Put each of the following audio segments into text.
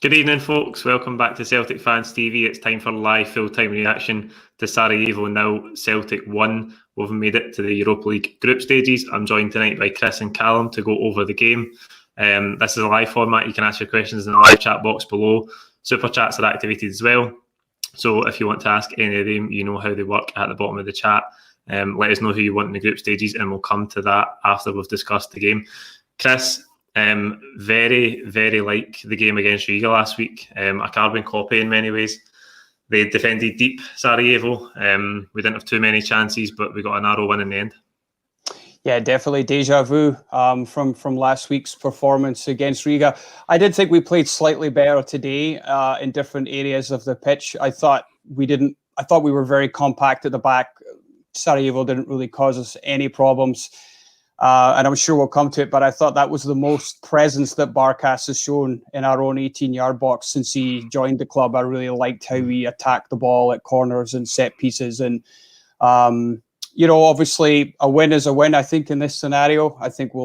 Good evening, folks. Welcome back to Celtic Fans TV. It's time for live full-time reaction to Sarajevo 0, Celtic 1. We've made it to the Europa League group stages. I'm joined tonight by Chris and Callum to go over the game. This is a live format. You can ask your questions in the live chat box below. Super chats are activated as well. So if you want to ask any of them, you know how they work at the bottom of the chat. Let us know who you want in the group stages and we'll come to that after we've discussed the game. Chris, very, very like the game against Riga last week. A carbon copy in many ways. They defended deep, Sarajevo. We didn't have too many chances, but we got a narrow win in the end. Yeah, definitely deja vu from last week's performance against Riga. I did think we played slightly better today in different areas of the pitch. I thought we were very compact at the back. Sarajevo didn't really cause us any problems. And I'm sure we'll come to it, but I thought that was the most presence that Barkas has shown in our own 18-yard box since he joined the club. I really liked how he attacked the ball at corners and set pieces. And, obviously a win is a win, I think, in this scenario. I think we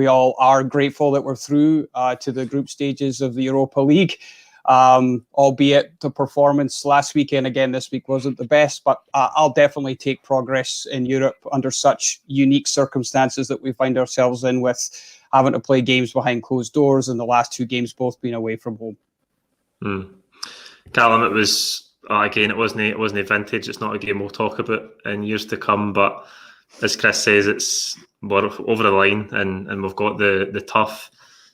all are grateful that we're through to the group stages of the Europa League. Albeit the performance last weekend, again, this week wasn't the best, but I'll definitely take progress in Europe under such unique circumstances that we find ourselves in, with having to play games behind closed doors and the last two games both being away from home. Callum, it wasn't vintage. It's not a game we'll talk about in years to come, but as Chris says, it's over the line and we've got the tough,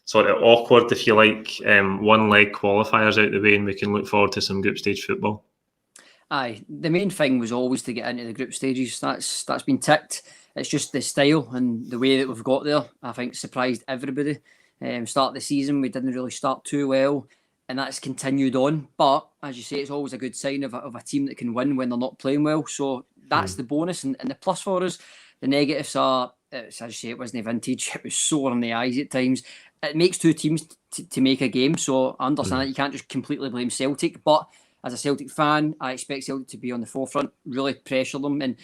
sort of awkward, if you like, one leg qualifiers out the way, and we can look forward to some group stage football. Aye, the main thing was always to get into the group stages. That's been ticked. It's just the style and the way that we've got there, I think, surprised everybody. Start of the season, we didn't really start too well, and that's continued on. But as you say, it's always a good sign of a team that can win when they're not playing well. So that's the bonus, and the plus for us. The negatives are, as you say, it wasn't vintage. It was sore on the eyes at times. It makes two teams to make a game, so I understand that you can't just completely blame Celtic. But as a Celtic fan, I expect Celtic to be on the forefront, really pressure them. And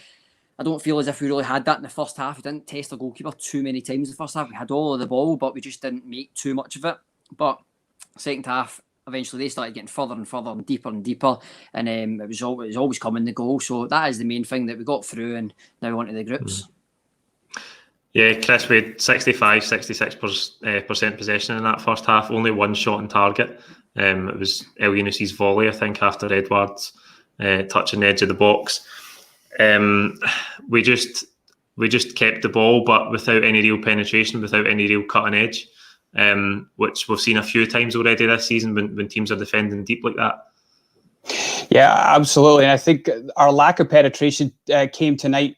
I don't feel as if we really had that in the first half. We didn't test the goalkeeper too many times in the first half. We had all of the ball, but we just didn't make too much of it. But second half, eventually they started getting further and further and deeper. And it was always coming the goal. So that is the main thing, that we got through and now onto the groups. Yeah, Chris, we had 65-66% possession in that first half, only one shot on target. It was El Younoussi's volley, I think, after Edouard's touching the edge of the box. We just kept the ball, but without any real penetration, without any real cutting edge, which we've seen a few times already this season when teams are defending deep like that. Yeah, absolutely. And I think our lack of penetration came tonight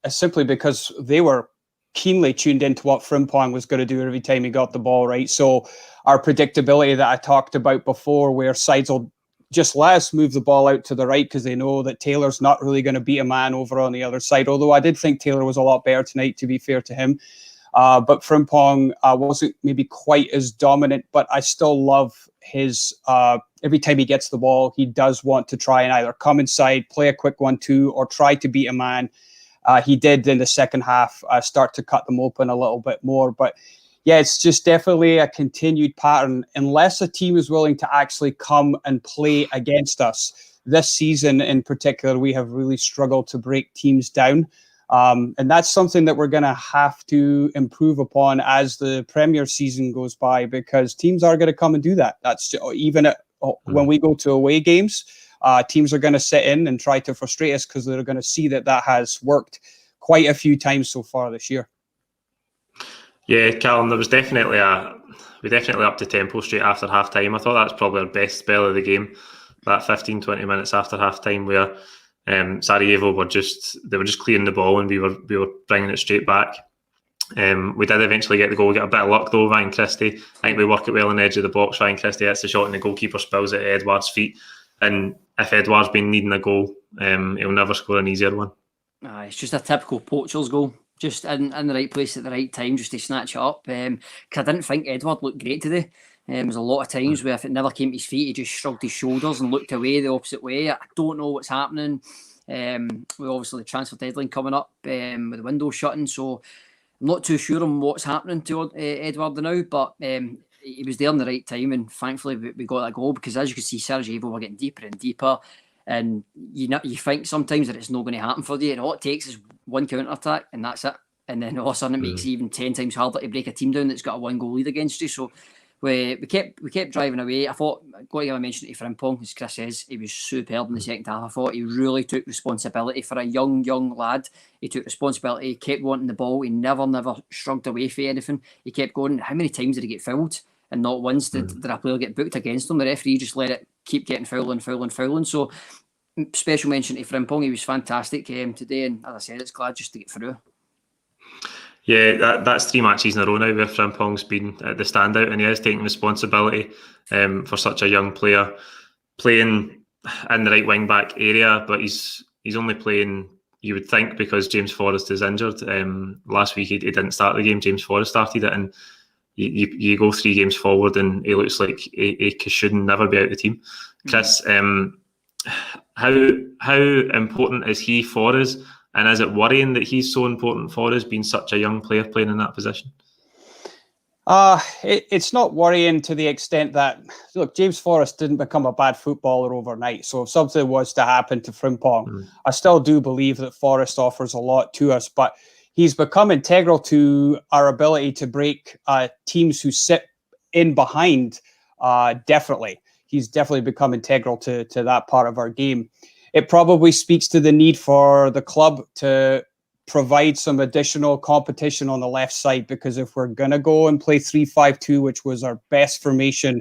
simply because they were keenly tuned into what Frimpong was going to do every time he got the ball, right? So our predictability that I talked about before, where sides will just let us move the ball out to the right because they know that Taylor's not really going to beat a man over on the other side. Although I did think Taylor was a lot better tonight, to be fair to him. But Frimpong wasn't maybe quite as dominant, but I still love his, every time he gets the ball, he does want to try and either come inside, play a quick 1-2, or try to beat a man. He did in the second half start to cut them open a little bit more. But yeah, it's just definitely a continued pattern. Unless a team is willing to actually come and play against us, this season in particular, we have really struggled to break teams down. And that's something that we're going to have to improve upon as the Premier season goes by, because teams are going to come and do that. That's even when we go to away games. Teams are going to sit in and try to frustrate us because they're going to see that has worked quite a few times so far this year. Yeah, Callum, we definitely upped the tempo straight after half time. I thought that's probably our best spell of the game, that 15-20 minutes after half time, where Sarajevo were just clearing the ball and we were bringing it straight back. We did eventually get the goal. We got a bit of luck though. Ryan Christie, I think we work it well on the edge of the box. Ryan Christie hits the shot and the goalkeeper spills it at Edouard's feet. And if Edouard's been needing a goal, he'll never score an easier one. It's just a typical poacher's goal. Just in the right place at the right time, just to snatch it up. Because I didn't think Edouard looked great today. There was a lot of times where if it never came to his feet, he just shrugged his shoulders and looked away the opposite way. I don't know what's happening. With obviously the transfer deadline coming up, with the window shutting, so I'm not too sure on what's happening to Edouard now. But he was there in the right time, and thankfully we got that goal, because as you can see, Sarajevo were getting deeper and deeper, and you think sometimes that it's not going to happen for you, and all it takes is one counter attack, and that's it. And then all of a sudden it makes it even 10 times harder to break a team down that's got a 1-goal lead against you. So we kept driving away. I thought, got to give a mention to Frimpong, as Chris says, he was superb in the second half. I thought he really took responsibility for a young lad. He took responsibility, he kept wanting the ball, he never shrugged away for anything. He kept going. How many times did he get fouled? And not once did a player get booked against him. The referee just let it keep getting fouling. So special mention to Frimpong, he was fantastic today, and as I said, it's glad just to get through. Yeah, that's 3 matches in a row now where Frimpong's been the standout, and he is taking responsibility for such a young player, playing in the right wing back area, but he's only playing, you would think, because James Forrest is injured. Last week he didn't start the game, James Forrest started it, and you go 3 games forward and he looks like he should never be out of the team. Chris, how important is he for us? And is it worrying that he's so important for us, being such a young player playing in that position? It's not worrying to the extent that, look, James Forrest didn't become a bad footballer overnight. So if something was to happen to Frimpong, I still do believe that Forrest offers a lot to us, but he's become integral to our ability to break teams who sit in behind. Definitely. He's definitely become integral to that part of our game. It probably speaks to the need for the club to provide some additional competition on the left side, because if we're going to go and play 3-5-2, which was our best formation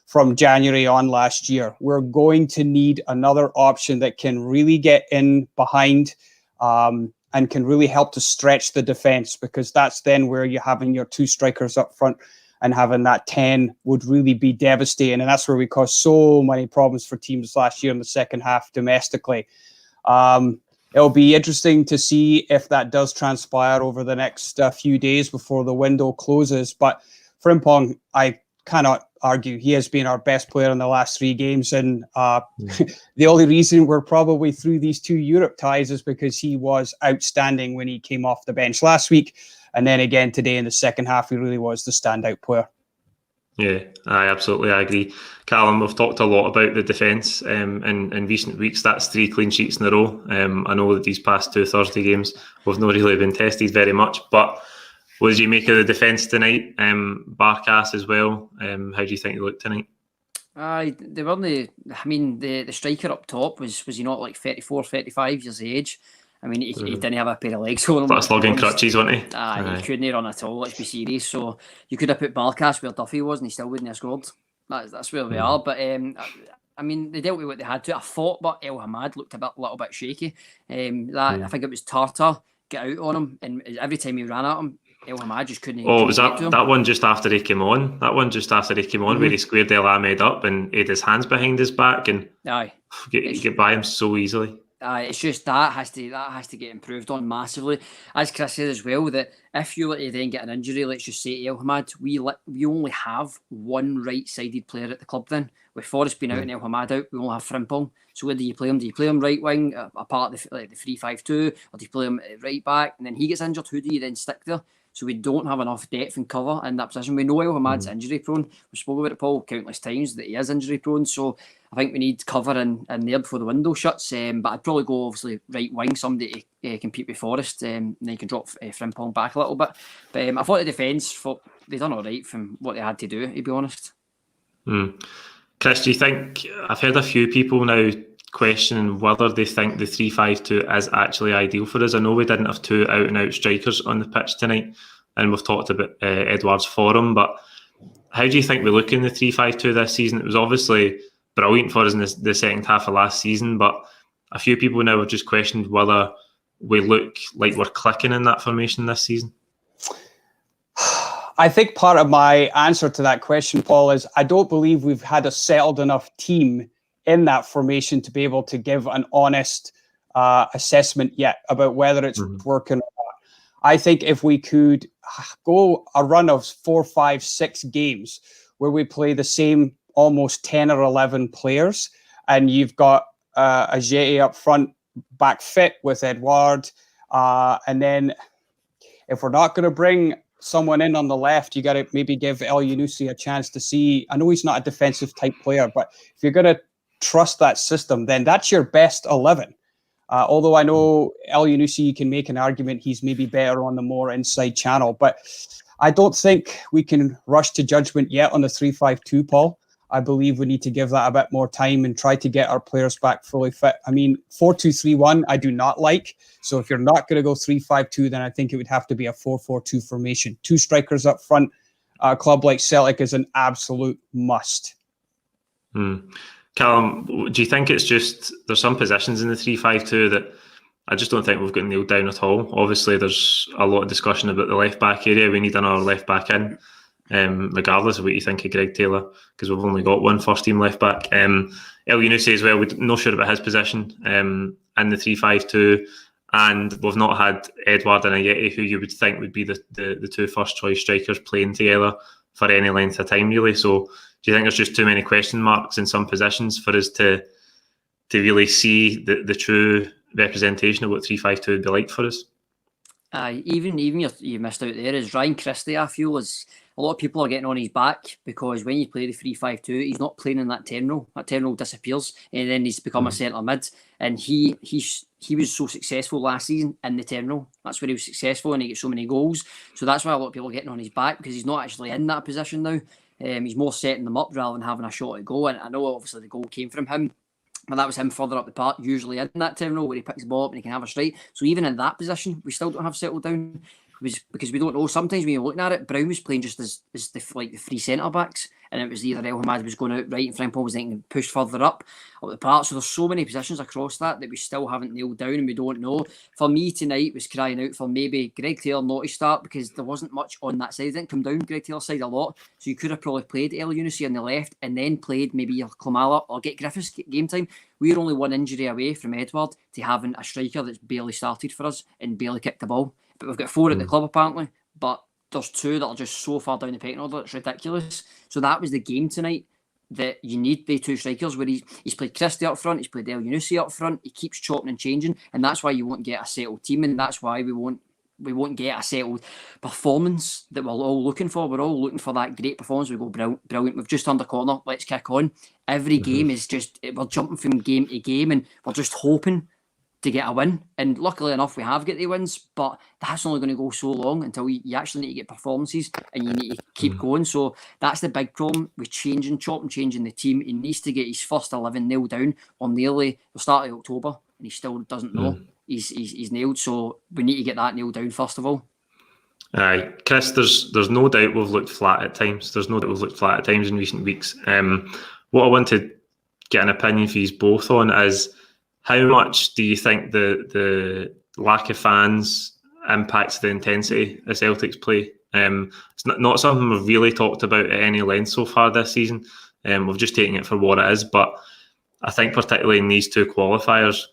from January on last year, we're going to need another option that can really get in behind and can really help to stretch the defense, because that's then where you're having your 2 strikers up front, and having that 10 would really be devastating. And that's where we caused so many problems for teams last year in the second half domestically. It'll be interesting to see if that does transpire over the next few days before the window closes. But Frimpong, I cannot argue, he has been our best player in the last 3 games. And the only reason we're probably through these 2 Europe ties is because he was outstanding when he came off the bench last week. And then again today in the second half, he really was the standout player. Yeah, I agree. Callum, we've talked a lot about the defence in recent weeks. That's 3 clean sheets in a row. I know that these past 2 Thursday games we've not really been tested very much, but what did you make of the defence tonight? Barkas as well. How do you think they looked tonight? They weren't. The striker up top was he not like 34, 35 years of age? I mean, he didn't have a pair of legs on him. But slugging crutches, wasn't he? He couldn't run at all, let's be serious. So you could have put Barkas where Duffy was and he still wouldn't have scored. That's where we are. But they dealt with what they had to. I thought, but El Hamad looked a little bit shaky. I think it was Tartar get out on him, and every time he ran at him, El Hamad just couldn't. Oh, was that one just after he came on? That one just after he came on, where he squared El Ahmed up and he had his hands behind his back and get by him so easily. It's just that has to get improved on massively. As Chris said as well, that if you were to then get an injury, let's just say El Hamad, we only have 1 right-sided player at the club then. With Forrest being out and El Hamad out, we only have Frimpong. So where do you play him? Do you play him right wing, a part of the 3-5-2, or do you play him right back? And then he gets injured, who do you then stick there? So we don't have enough depth and cover in that position. We know El Hamad's injury prone. We spoke about it, Paul, countless times that he is injury prone. So I think we need cover in there before the window shuts. But I'd probably go obviously right wing, somebody to compete with Forrest, and then you can drop Frimpong back a little bit. But I thought the defence, they done all right from what they had to do, to be honest. Chris, do you think, I've heard a few people now questioning whether they think the 3-5-2 is actually ideal for us. I know we didn't have 2 out-and-out strikers on the pitch tonight, and we've talked about Edouard's form, but how do you think we look in the 3-5-2 this season? It was obviously brilliant for us in the second half of last season, but a few people now have just questioned whether we look like we're clicking in that formation this season. I think part of my answer to that question, Paul, is I don't believe we've had a settled enough team in that formation to be able to give an honest assessment yet about whether it's working or not. I think if we could go a run of 4, 5, 6 games where we play the same almost 10 or 11 players, and you've got a Jetty up front back fit with Edouard, and then if we're not going to bring someone in on the left, you got to maybe give El Yunusi a chance to see. I know he's not a defensive type player, but if you're going to trust that system, then that's your best 11. Although I know El Yunusi, you can make an argument he's maybe better on the more inside channel, but I don't think we can rush to judgment yet on the 3-5-2, Paul. I believe we need to give that a bit more time and try to get our players back fully fit. I mean, 4-2-3-1, I do not like. So if you're not going to go 3-5-2, then I think it would have to be a 4-4-2 formation. 2 strikers up front. A club like Celtic is an absolute must. Callum, do you think it's just there's some positions in the 3-5-2 that I just don't think we've got nailed down at all? Obviously, there's a lot of discussion about the left-back area. We need another left-back in. Regardless of what you think of Greg Taylor, because we've only got one first-team left-back. El Yunusi as well, we're not sure about his position in the 3-5-2, and we've not had Edouard and Ayeti, who you would think would be the 2 first-choice strikers playing together for any length of time, really. So do you think there's just too many question marks in some positions for us to really see the true representation of what 3-5-2 would be like for us? Even you missed out there is Ryan Christie. I feel is a lot of people are getting on his back because when you play the 3-5-2, he's not playing in that 10 role. That 10 role disappears, and then he's become a centre mid. And he was so successful last season in the 10 role. That's where he was successful, and he gets so many goals. So that's why a lot of people are getting on his back, because he's not actually in that position now. He's more setting them up rather than having a shot at goal. And I know obviously the goal came from him, but that was him further up the park, usually in that 10 role where he picks the ball up and he can have a strike. So even in that position, we still don't have settled down because we don't know. Sometimes when you're looking at it, Brown was playing just as the three centre backs, and it was either El Hamad was going out right and Frimpong was getting pushed further up the park. So there's so many positions across that we still haven't nailed down and we don't know. For me tonight was crying out for maybe Greg Taylor not to start, because there wasn't much on that side. It didn't come down Greg Taylor's side a lot, so you could have probably played El Yunusi on the left and then played maybe your Klamala or get Griffiths game time. We're only one injury away from Edouard to having a striker that's barely started for us and barely kicked the ball. But we've got 4 at the club apparently, but there's 2 that are just so far down the pecking order, it's ridiculous. So that was the game tonight, that you need the 2 strikers, where he's played Christie up front, he's played El Yunusi up front, he keeps chopping and changing, and that's why you won't get a settled team, and that's why we won't get a settled performance that we're all looking for. We're all looking for that great performance. We go brilliant, we've just turned a corner, let's kick on. Every game is just, we're jumping from game to game and we're just hoping to get a win, and luckily enough we have got the wins, but that's only going to go so long until you actually need to get performances and you need to keep going. So that's the big problem with changing the team. He needs to get his first 11 nailed down on nearly the start of October, and he still doesn't know he's nailed. So we need to get that nailed down first of all. Aye, Chris, there's no doubt we've looked flat at times. There's no doubt we've looked flat at times in recent weeks. What I want to get an opinion for you both on is, how much do you think the lack of fans impacts the intensity of Celtic's play? It's not something we've really talked about at any length so far this season. We've just taken it for what it is. But I think particularly in these 2 qualifiers,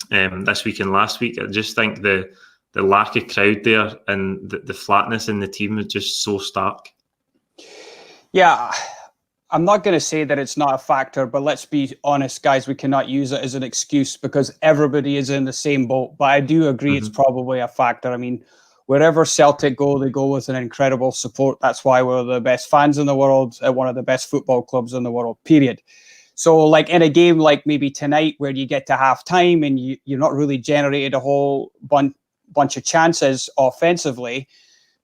this week and last week, I just think the lack of crowd there and the flatness in the team is just so stark. Yeah, I'm not going to say that it's not a factor, but let's be honest, guys, we cannot use it as an excuse because everybody is in the same boat. But I do agree it's probably a factor. I mean, wherever Celtic go, they go with an incredible support. That's why we're the best fans in the world, one of the best football clubs in the world, period. So like in a game like maybe tonight where you get to half time and you're not really generated a whole bunch of chances offensively,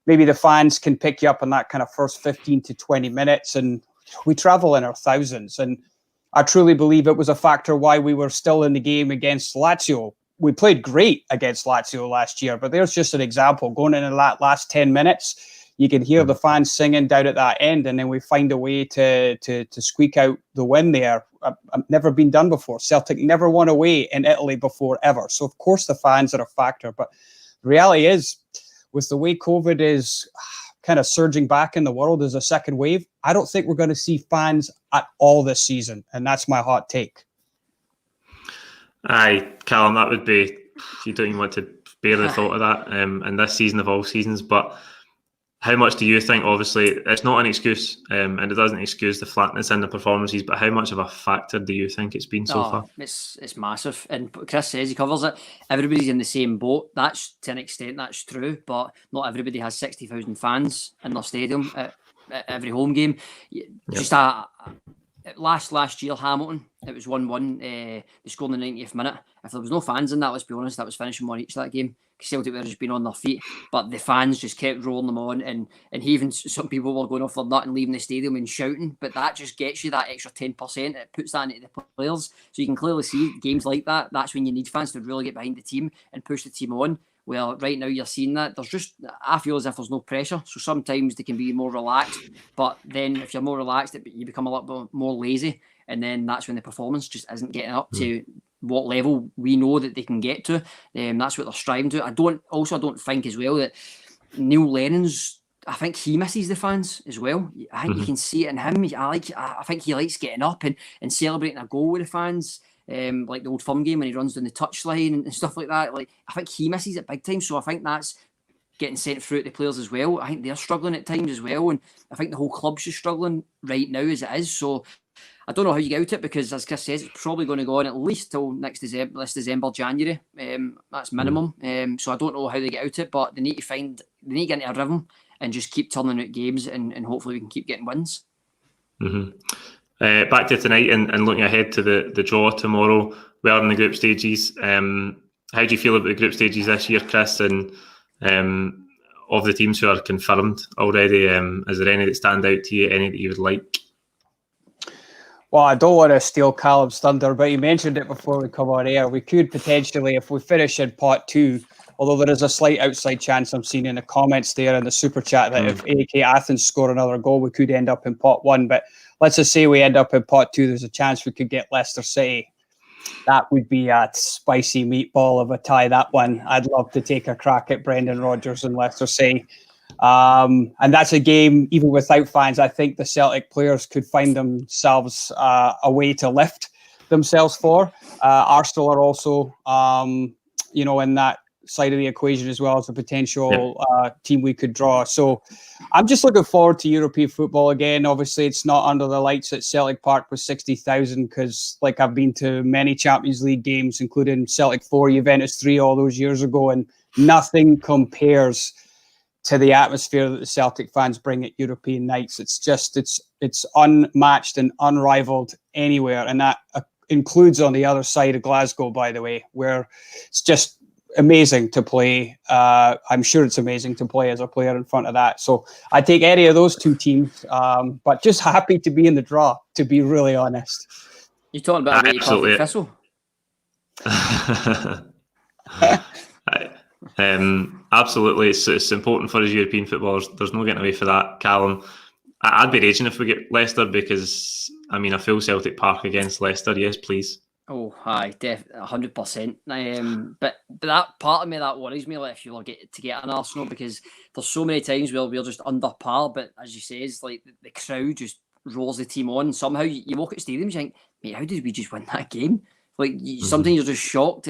maybe the fans can pick you up in that kind of first 15 to 20 minutes, and we travel in our thousands. And I truly believe it was a factor why we were still in the game against Lazio. We played great against Lazio last year, but there's just an example. Going into that last 10 minutes, you can hear the fans singing down at that end, and then we find a way to squeak out the win there. I've never been done before. Celtic never won away in Italy before, ever. So, of course, the fans are a factor. But the reality is, with the way COVID is kind of surging back in the world as a second wave, I don't think we're going to see fans at all this season. And that's my hot take. Aye, Callum, that would be, you don't even want to bear the thought of that in this season of all seasons. But How much do you think, obviously, it's not an excuse, and it doesn't excuse the flatness in the performances, but how much of a factor do you think it's been so far? It's massive. And Chris says, he covers it, everybody's in the same boat. That's, to an extent, that's true, but not everybody has 60,000 fans in their stadium at every home game. Just last year, Hamilton, it was 1-1. They scored in the 90th minute. If there was no fans in that, let's be honest, that was finishing 1 each that game. Celtic were just been on their feet, but the fans just kept rolling them on, and even some people were going off their nut and leaving the stadium and shouting. But that just gets you that extra 10%. It puts that into the players, so you can clearly see games like that. That's when you need fans to really get behind the team and push the team on. Well, right now you're seeing that I feel as if there's no pressure. So sometimes they can be more relaxed, but then if you're more relaxed, you become a little bit more lazy, and then that's when the performance just isn't getting up to what level we know that they can get to. That's what they're striving to. I don't think as well that Neil Lennon's, I think he misses the fans as well. I think you can see it in him. I think he likes getting up and celebrating a goal with the fans. Like the Old Firm game when he runs down the touchline and stuff like that. Like, I think he misses it big time. So I think that's getting sent through to the players as well. I think they're struggling at times as well. And I think the whole club's just struggling right now as it is. So I don't know how you get out it, because as Chris says, it's probably going to go on at least till next December, January. That's minimum. So I don't know how they get out it, but they need to get into a rhythm and just keep turning out games, and hopefully we can keep getting wins. Back to tonight and looking ahead to the draw tomorrow. We are in the group stages. How do you feel about the group stages this year, Chris? And of the teams who are confirmed already, is there any that stand out to you? Any that you would like? Well, I don't want to steal Callum's thunder, but you mentioned it before we come on air. We could potentially, if we finish in pot 2, although there is a slight outside chance I'm seeing in the comments there in the super chat that if AK Athens score another goal, we could end up in pot 1. But let's just say we end up in pot 2, there's a chance we could get Leicester City. That would be a spicy meatball of a tie, that one. I'd love to take a crack at Brendan Rodgers and Leicester City. And that's a game, even without fans, I think the Celtic players could find themselves a way to lift themselves for. Arsenal are also, in that side of the equation as well as a potential team we could draw. So I'm just looking forward to European football again. Obviously, it's not under the lights at Celtic Park with 60,000, because I've been to many Champions League games, including Celtic 4, Juventus 3 all those years ago, and nothing compares to the atmosphere that the Celtic fans bring at European nights. It's unmatched and unrivaled anywhere, and that includes on the other side of Glasgow, by the way, where it's just amazing to play. I'm sure it's amazing to play as a player in front of that. So I take any of those two teams, but just happy to be in the draw, to be really honest. You're talking about a perfect thistle. Absolutely, it's important for us European footballers. There's no getting away for that, Callum. I'd be raging if we get Leicester, because a full Celtic Park against Leicester, yes please. Oh, aye, 100%. But that part of me that worries me, like if you get an Arsenal, because there's so many times where we're just under par, but as you say, it's like the crowd just rolls the team on. Somehow you walk at stadiums, you think, mate, how did we just win that game? Sometimes you're just shocked.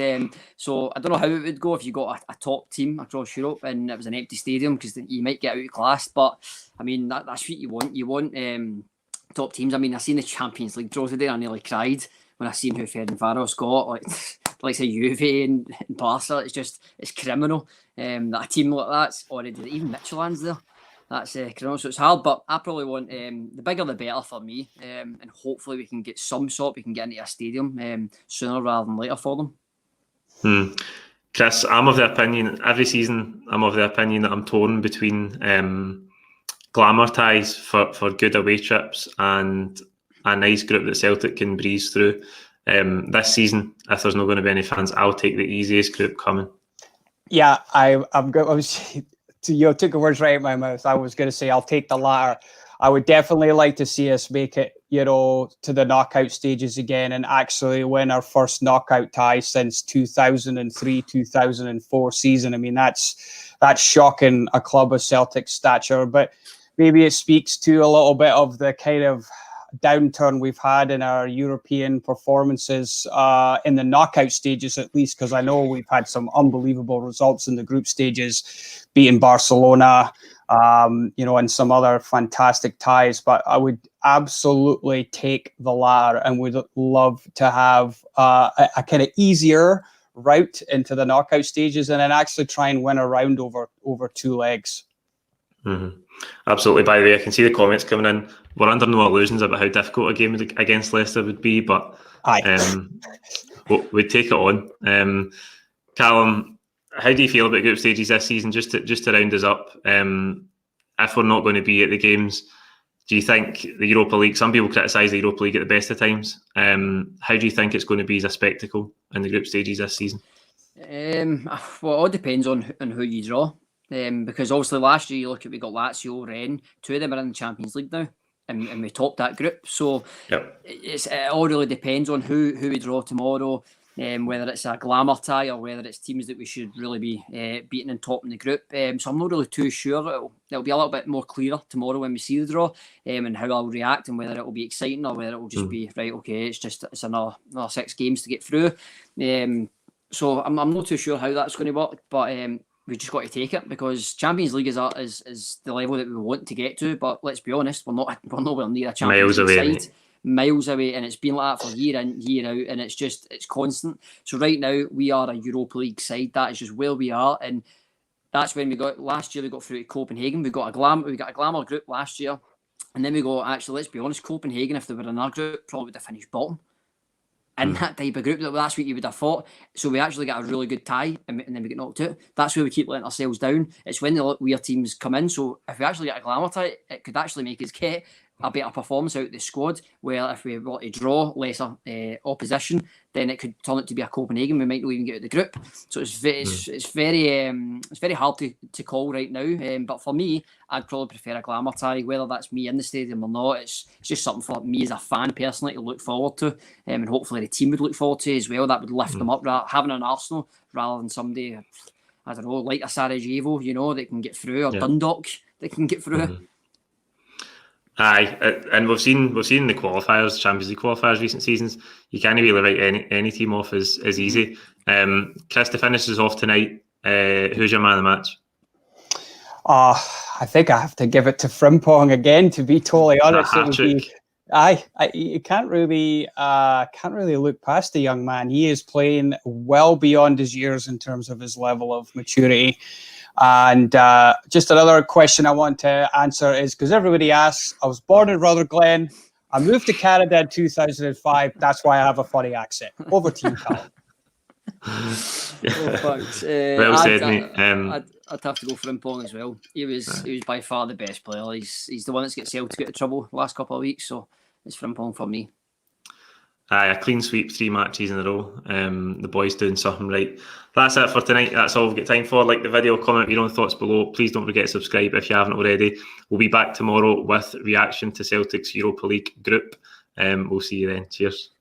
So I don't know how it would go if you got a top team across Europe and it was an empty stadium, because you might get outclassed. But that's what you want. You want top teams. I seen the Champions League draw today. I nearly cried when I seen who Ferencváros got. Like say Juve and Barca. It's criminal. That a team like that's already, even Midtjylland's there. That's criminal. So it's hard, but I probably want the bigger the better for me, and hopefully we can get some sort. We can get into a stadium sooner rather than later for them. Chris, I'm of the opinion every season. I'm of the opinion that I'm torn between glamour ties for good away trips and a nice group that Celtic can breeze through. This season, if there's not going to be any fans, I'll take the easiest group coming. Yeah, I'm going. You took the words right out of my mouth. I was going to say I'll take the latter. I would definitely like to see us make it, to the knockout stages again and actually win our first knockout tie since 2003-2004 season. That's shocking, a club of Celtic stature. But maybe it speaks to a little bit of the kind of downturn we've had in our European performances in the knockout stages, at least, because I know we've had some unbelievable results in the group stages, beating Barcelona, and some other fantastic ties. But I would absolutely take the latter and would love to have a kind of easier route into the knockout stages and then actually try and win a round over 2 legs. Mm-hmm. Absolutely. By the way, I can see the comments coming in. We're under no illusions about how difficult a game against Leicester would be, but we'd take it on. Callum, how do you feel about group stages this season? Just to round us up, if we're not going to be at the games, do you think the Europa League? Some people criticise the Europa League at the best of times. How do you think it's going to be as a spectacle in the group stages this season? Well, it all depends on who you draw. Because obviously last year, you look at, we got Lazio, Rennes, 2 of them are in the Champions League now, and we topped that group. So it all really depends on who we draw tomorrow, whether it's a glamour tie or whether it's teams that we should really be beating and topping the group. So I'm not really too sure. It'll be a little bit more clearer tomorrow when we see the draw, and how I'll react and whether it will be exciting or whether it will just be, right, okay, it's another 6 games to get through. So I'm not too sure how that's going to work, but we just got to take it because Champions League is the level that we want to get to. But let's be honest, we're nowhere near a Champions League side. Miles away, and it's been like that for year in, year out, and it's constant. So right now we are a Europa League side. That is just where we are, and that's when we got last year. We got through to Copenhagen. We got a glamour group last year, and then we go. Actually, let's be honest, Copenhagen, if they were in our group, probably would have finished bottom. In that type of group, that's what you would have thought. So we actually got a really good tie, and then we get knocked out. That's where we keep letting ourselves down. It's when the weird teams come in. So if we actually get a glamour tie, it could actually make us get a better performance out of the squad. Where if we were to draw lesser opposition, then it could turn out to be a Copenhagen. We might not even get out of the group. So it's very hard to call right now. But for me, I'd probably prefer a glamour tie, whether that's me in the stadium or not. It's just something for me as a fan personally to look forward to, and hopefully the team would look forward to as well. That would lift them up, having an Arsenal rather than somebody, I don't know, like a Sarajevo, that can get through, or Dundalk that can get through. Aye, and we've seen the qualifiers, Champions League qualifiers, recent seasons. You can't really write any team off as easy. Chris, to finish us off tonight, who's your man of the match? I think I have to give it to Frimpong again. To be totally honest, it would be. You can't really look past the young man. He is playing well beyond his years in terms of his level of maturity. And just another question I want to answer is, because everybody asks, I was born in Rutherglen. I moved to Canada in 2005. That's why I have a funny accent. Over to you, Callum. Thanks. Well said, mate. I'd have to go for Frimpong as well. He was by far the best player. He's the one that's got Celtic out of trouble the last couple of weeks, so it's Frimpong for me. A clean sweep, 3 matches in a row. The boys doing something right. That's it for tonight. That's all we've got time for. Like the video, comment your own thoughts below. Please don't forget to subscribe if you haven't already. We'll be back tomorrow with reaction to Celtic's Europa League group. We'll see you then. Cheers.